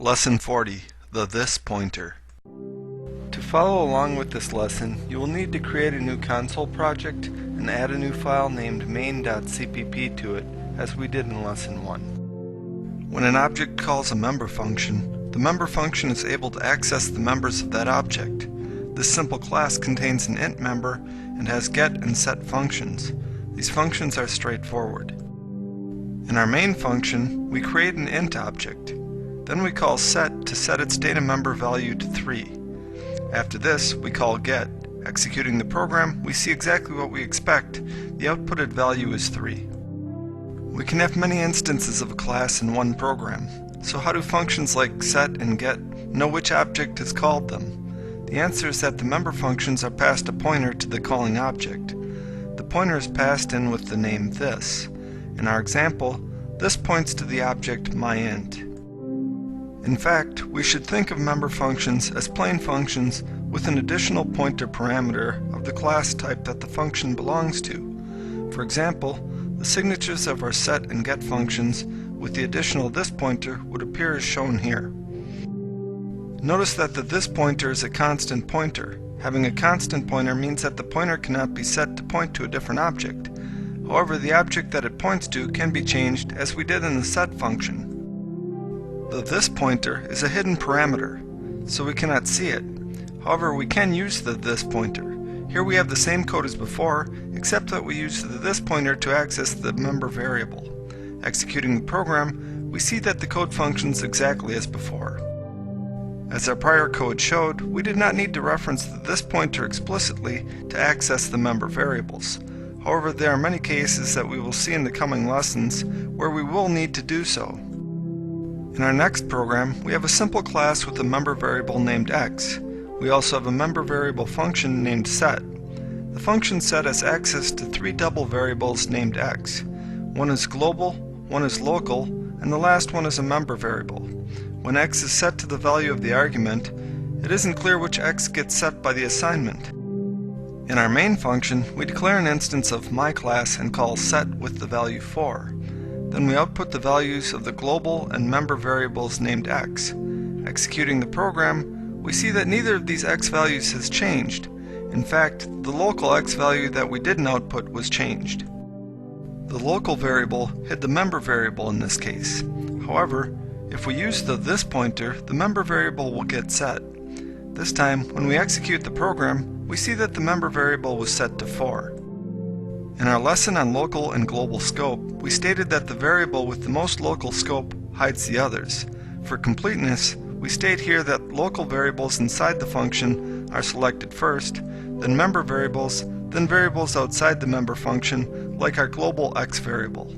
Lesson 40, the this pointer. To follow along with this lesson, you will need to create a new console project and add a new file named main.cpp to it, as we did in Lesson 1. When an object calls a member function, the member function is able to access the members of that object. This simple class contains an int member and has get and set functions. These functions are straightforward. In our main function, we create an int object. Then we call set to set its data member value to 3. After this, we call get. Executing the program, we see exactly what we expect. The outputted value is 3. We can have many instances of a class in one program. So how do functions like set and get know which object has called them? The answer is that the member functions are passed a pointer to the calling object. The pointer is passed in with the name this. In our example, this points to the object myInt. In fact, we should think of member functions as plain functions with an additional pointer parameter of the class type that the function belongs to. For example, the signatures of our set and get functions with the additional this pointer would appear as shown here. Notice that the this pointer is a constant pointer. Having a constant pointer means that the pointer cannot be set to point to a different object. However, the object that it points to can be changed, as we did in the set function. The this pointer is a hidden parameter, so we cannot see it. However, we can use the this pointer. Here we have the same code as before, except that we use the this pointer to access the member variable. Executing the program, we see that the code functions exactly as before. As our prior code showed, we did not need to reference the this pointer explicitly to access the member variables. However, there are many cases that we will see in the coming lessons where we will need to do so. In our next program, we have a simple class with a member variable named x. We also have a member variable function named set. The function set has access to 3 double variables named x. One is global, one is local, and the last one is a member variable. When x is set to the value of the argument, it isn't clear which x gets set by the assignment. In our main function, we declare an instance of my class and call set with the value 4. Then we output the values of the global and member variables named x. Executing the program, we see that neither of these x values has changed. In fact, the local x value that we didn't output was changed. The local variable hid the member variable in this case. However, if we use the this pointer, the member variable will get set. This time, when we execute the program, we see that the member variable was set to 4. In our lesson on local and global scope, we stated that the variable with the most local scope hides the others. For completeness, we state here that local variables inside the function are selected first, then member variables, then variables outside the member function, like our global x variable.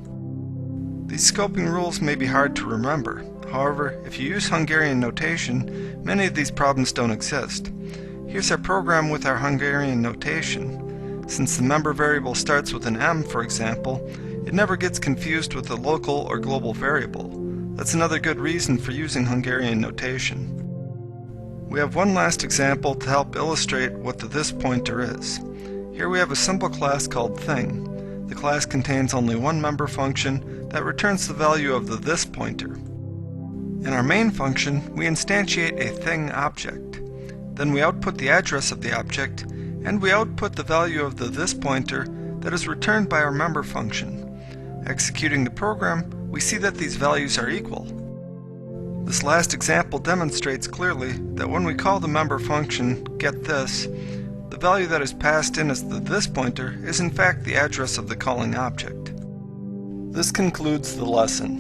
These scoping rules may be hard to remember. However, if you use Hungarian notation, many of these problems don't exist. Here's our program with our Hungarian notation. Since the member variable starts with an m, for example, it never gets confused with a local or global variable. That's another good reason for using Hungarian notation. We have one last example to help illustrate what the this pointer is. Here we have a simple class called thing. The class contains only one member function that returns the value of the this pointer. In our main function, we instantiate a thing object. Then we output the address of the object, and we output the value of the this pointer that is returned by our member function. Executing the program, we see that these values are equal. This last example demonstrates clearly that when we call the member function getThis, the value that is passed in as the this pointer is in fact the address of the calling object. This concludes the lesson.